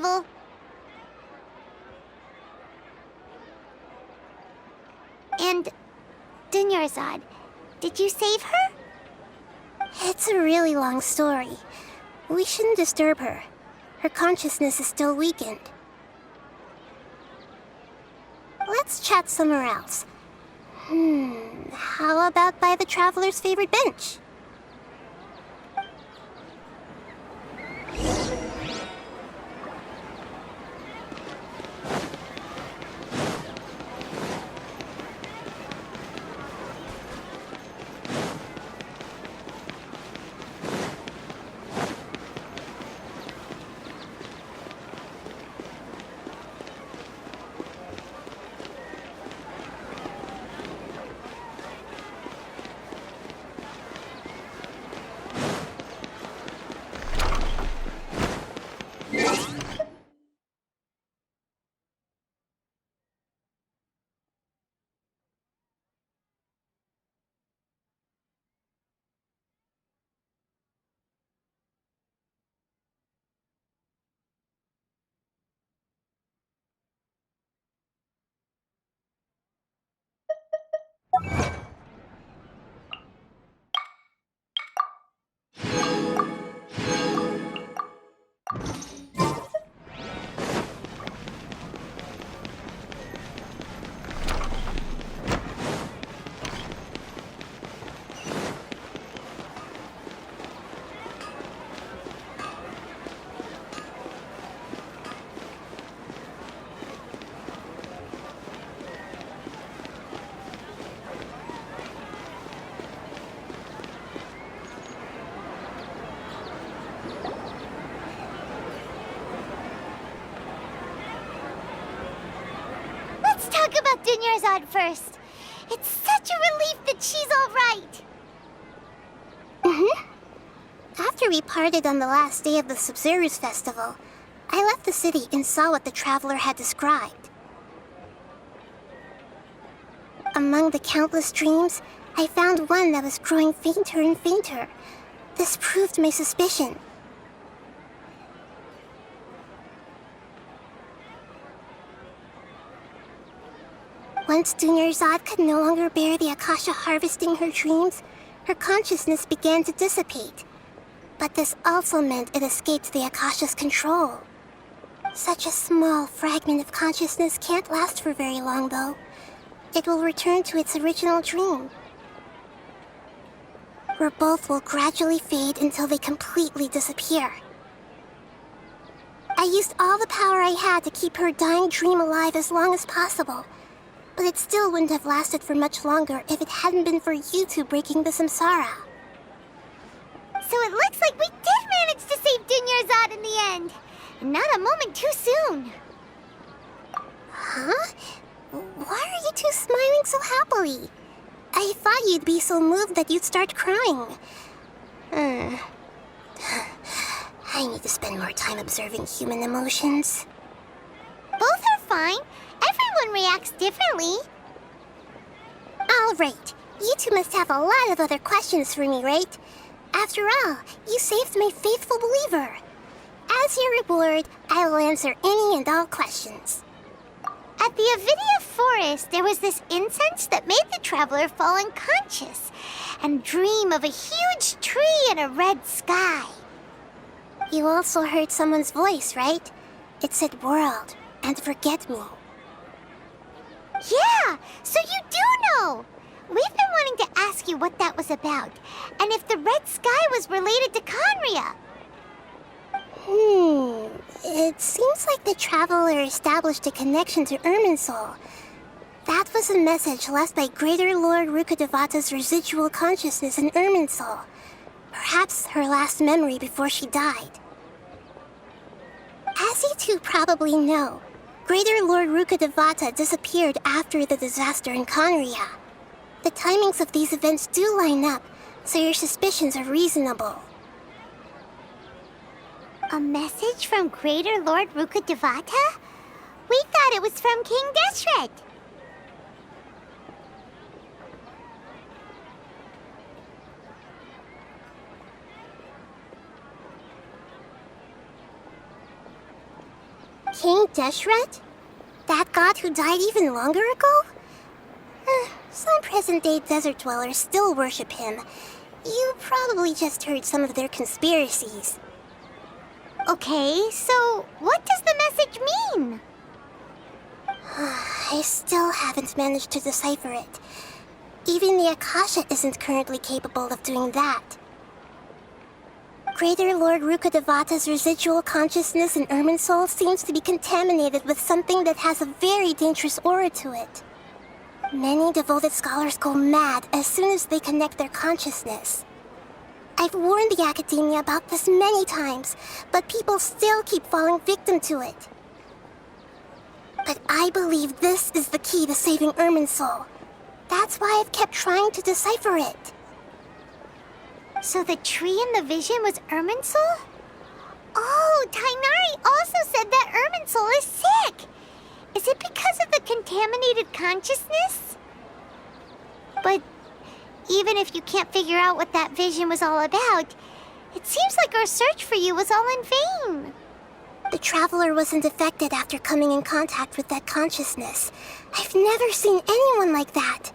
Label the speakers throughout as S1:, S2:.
S1: travel. And Dunyarzad, did you save her?
S2: It's a really long story. We shouldn't disturb her. Her consciousness is still weakened. Let's chat somewhere else. How about by the traveler's favorite bench?
S1: Let's talk about Dunyarzad first. It's such a relief that she's all right.
S2: After we parted on the last day of the Sub-Zero's festival, I left the city and saw what the traveler had described. Among the countless dreams, I found one that was growing fainter and fainter. This proved my suspicion. Once Dunyarzad could no longer bear the Akasha harvesting her dreams, her consciousness began to dissipate. But this also meant it escaped the Akasha's control. Such a small fragment of consciousness can't last for very long, though. It will return to its original dream, where both will gradually fade until they completely disappear. I used all the power I had to keep her dying dream alive as long as possible, but it still wouldn't have lasted for much longer if it hadn't been for you two breaking the samsara.
S1: So it looks like we did manage to save Dunyarzad in the end. And not a moment too soon.
S2: Huh? Why are you two smiling so happily? I thought you'd be so moved that you'd start crying. I need to spend more time observing human emotions.
S1: Both are fine. Everyone reacts differently.
S2: All right. You two must have a lot of other questions for me, right? After all, you saved my faithful believer. As your reward, I will answer any and all questions.
S1: At the Avidia forest, there was this incense that made the traveler fall unconscious and dream of a huge tree and a red sky.
S2: You also heard someone's voice, right? It said world and forget me.
S1: Yeah, so you do know. We've been wanting to ask you what that was about, and if the red sky was related to Conria.
S2: It seems like the traveler established a connection to Irminsul. That was a message left by Greater Lord Rukkhadevata's residual consciousness in Irminsul. Perhaps her last memory before she died. As you two probably know, Greater Lord Rukkhadevata disappeared after the disaster in Conria. The timings of these events do line up, so your suspicions are reasonable.
S1: A message from Greater Lord Rukkhadevata? We thought it was from King Deshret.
S2: King Deshret? That god who died even longer ago? Some present-day desert dwellers still worship him. You probably just heard some of their conspiracies.
S1: Okay, so what does the message mean?
S2: I still haven't managed to decipher it. Even the Akasha isn't currently capable of doing that. Greater Lord Rukkhadevata's residual consciousness in Irminsul seems to be contaminated with something that has a very dangerous aura to it. Many devoted scholars go mad as soon as they connect their consciousness. I've warned the academia about this many times, but people still keep falling victim to it. But I believe this is the key to saving Irminsul. That's why I've kept trying to decipher it.
S1: So the tree in the vision was Irminsul? Oh, Tainari also said that Irminsul is sick. Is it because of the contaminated consciousness? But even if you can't figure out what that vision was all about, it seems like our search for you was all in vain.
S2: The Traveler wasn't affected after coming in contact with that consciousness. I've never seen anyone like that.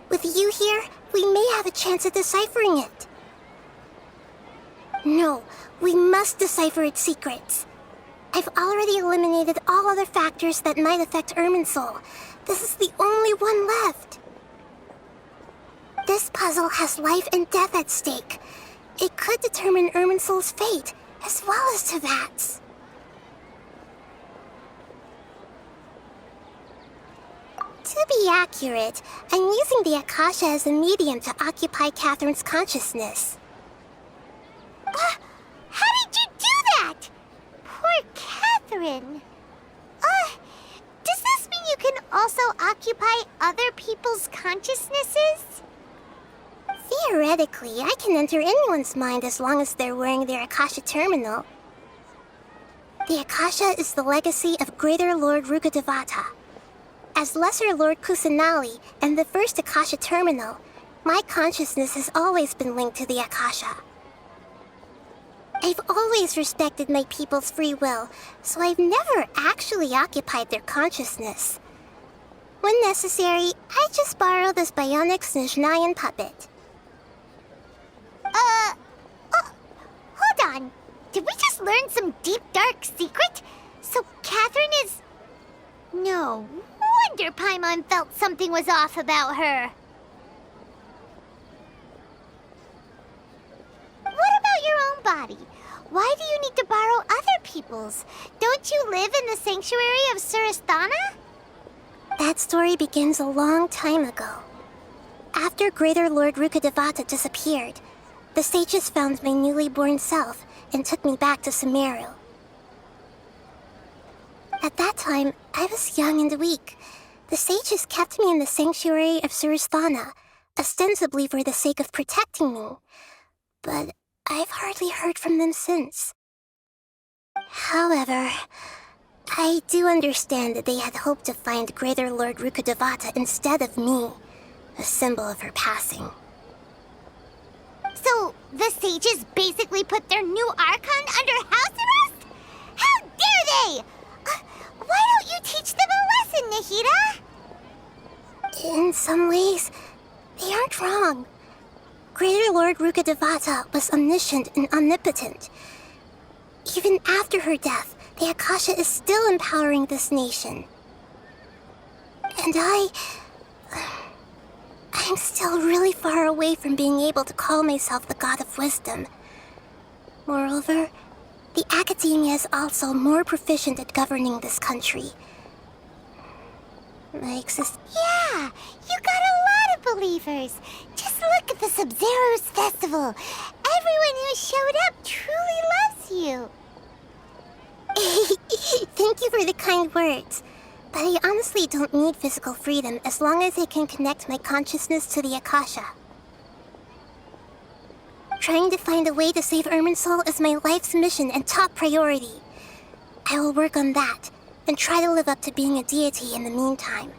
S2: With you here, we may have a chance at deciphering it. No, we must decipher its secrets. I've already eliminated all other factors that might affect Irminsul. This is the only one left. This puzzle has life and death at stake. It could determine Irminsul's fate, as well as Tevat's. To be accurate, I'm using the Akasha as a medium to occupy Catherine's consciousness.
S1: How did you do that? Poor Catherine. Does this mean you can also occupy other people's consciousnesses?
S2: Theoretically, I can enter anyone's mind as long as they're wearing their Akasha terminal. The Akasha is the legacy of Greater Lord Rukkhadevata. As Lesser Lord Kusanali and the first Akasha terminal, my consciousness has always been linked to the Akasha. I've always respected my people's free will, so I've never actually occupied their consciousness. When necessary, I just borrow this bionic Snezhnayan puppet.
S1: Hold on. Did we just learn some deep, dark secret? So Catherine is... No wonder Paimon felt something was off about her. What about your own body? Why do you need to borrow other people's? Don't you live in the sanctuary of Surasthana?
S2: That story begins a long time ago. After Greater Lord Rukkhadevata disappeared, the sages found my newly born self and took me back to Sumeru. At that time, I was young and weak. The sages kept me in the sanctuary of Surasthana, ostensibly for the sake of protecting me. But I've hardly heard from them since. However, I do understand that they had hoped to find Greater Lord Rukkhadevata instead of me, a symbol of her passing.
S1: So, the sages basically put their new Archon under house arrest? How dare they! Why don't you teach them a lesson, Nahida?
S2: In some ways, they aren't wrong. Greater Lord Rukkhadevata was omniscient and omnipotent. Even after her death, the Akasha is still empowering this nation. And I'm still really far away from being able to call myself the God of Wisdom. Moreover, the academia is also more proficient at governing this country.
S1: Yeah, you got a lot of believers. Just look at the Sub-Zero's festival. Everyone who showed up truly loves you.
S2: Thank you for the kind words. But I honestly don't need physical freedom as long as I can connect my consciousness to the Akasha. Trying to find a way to save Irminsul is my life's mission and top priority. I will work on that, and try to live up to being a deity in the meantime.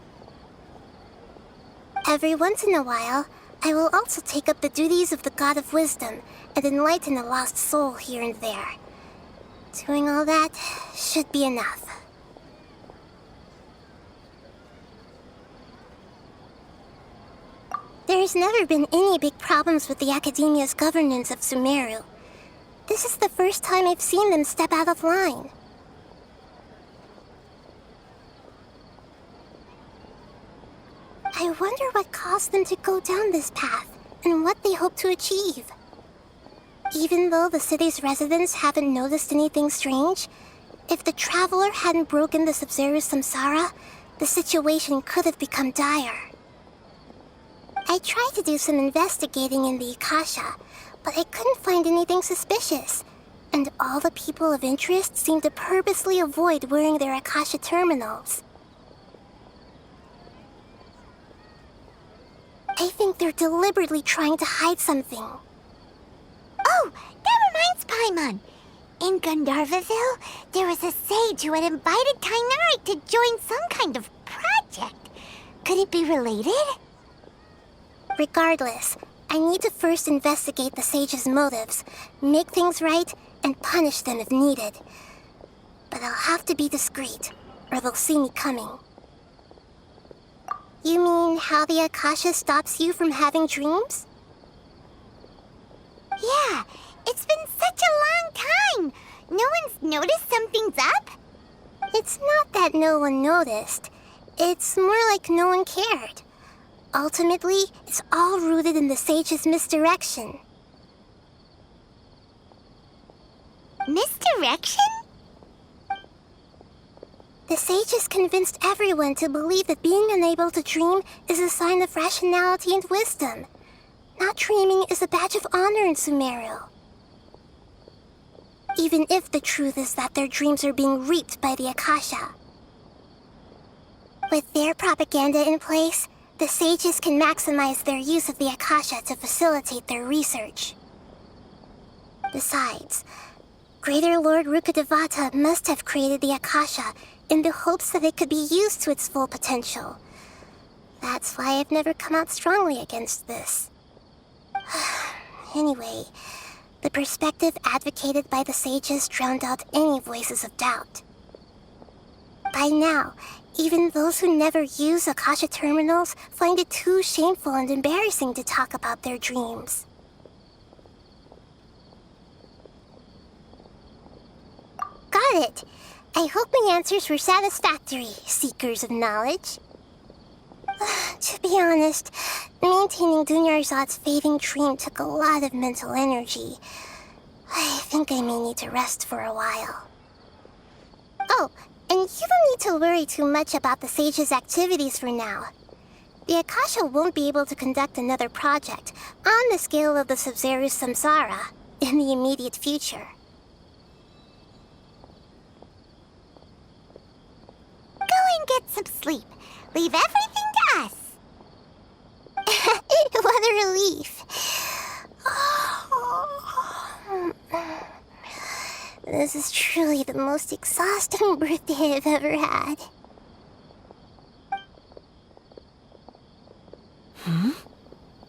S2: Every once in a while, I will also take up the duties of the God of Wisdom and enlighten a lost soul here and there. Doing all that should be enough. There's never been any big problems with the Academia's governance of Sumeru. This is the first time I've seen them step out of line. I wonder what caused them to go down this path, and what they hope to achieve. Even though the city's residents haven't noticed anything strange, if the Traveler hadn't broken the Sub-Zero's samsara, the situation could have become dire. I tried to do some investigating in the Akasha, but I couldn't find anything suspicious, and all the people of interest seemed to purposely avoid wearing their Akasha terminals. I think they're deliberately trying to hide something.
S1: Oh, that reminds Paimon. In Gandharvaville, there was a sage who had invited Tainari to join some kind of project. Could it be related?
S2: Regardless, I need to first investigate the sage's motives, make things right, and punish them if needed. But I'll have to be discreet, or they'll see me coming. You mean how the Akasha stops you from having dreams?
S1: Yeah, it's been such a long time. No one's noticed something's up?
S2: It's not that no one noticed. It's more like no one cared. Ultimately, it's all rooted in the sage's misdirection.
S1: Misdirection?
S2: The sage has convinced everyone to believe that being unable to dream is a sign of rationality and wisdom. Not dreaming is a badge of honor in Sumeru. Even if the truth is that their dreams are being reaped by the Akasha. With their propaganda in place, the sages can maximize their use of the Akasha to facilitate their research. Besides, Greater Lord Rukkhadevata must have created the Akasha in the hopes that it could be used to its full potential. That's why I've never come out strongly against this. Anyway, the perspective advocated by the sages drowned out any voices of doubt. By now, even those who never use Akasha terminals find it too shameful and embarrassing to talk about their dreams. Got it! I hope my answers were satisfactory, seekers of knowledge. To be honest, maintaining Dunyarzad's fading dream took a lot of mental energy. I think I may need to rest for a while. Oh, and you don't need to worry too much about the sage's activities for now. The Akasha won't be able to conduct another project on the scale of the Sub-Zero's samsara in the immediate future.
S1: Go and get some sleep. Leave everything to us.
S2: What a relief. This is truly the most exhausting birthday I've ever had.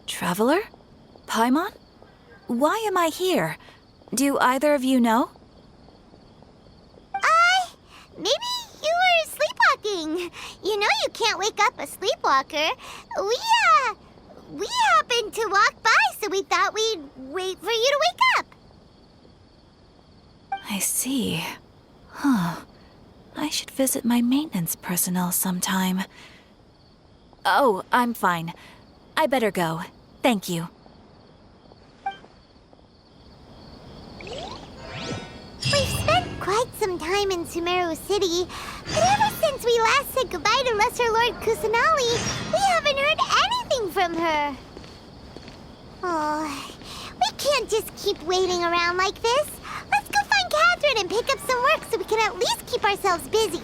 S3: Traveler? Paimon? Why am I here? Do either of you know?
S1: Maybe you were sleepwalking. You know you can't wake up a sleepwalker. We happened to walk by, so we thought we'd wait for you to wake up.
S3: I see. I should visit my maintenance personnel sometime. Oh, I'm fine. I better go. Thank you.
S1: We've spent quite some time in Sumeru City, but ever since we last said goodbye to Lesser Lord Kusanali, we haven't heard anything from her. Oh, we can't just keep waiting around like this. Let's go find Catherine and pick up some work so we can at least keep ourselves busy.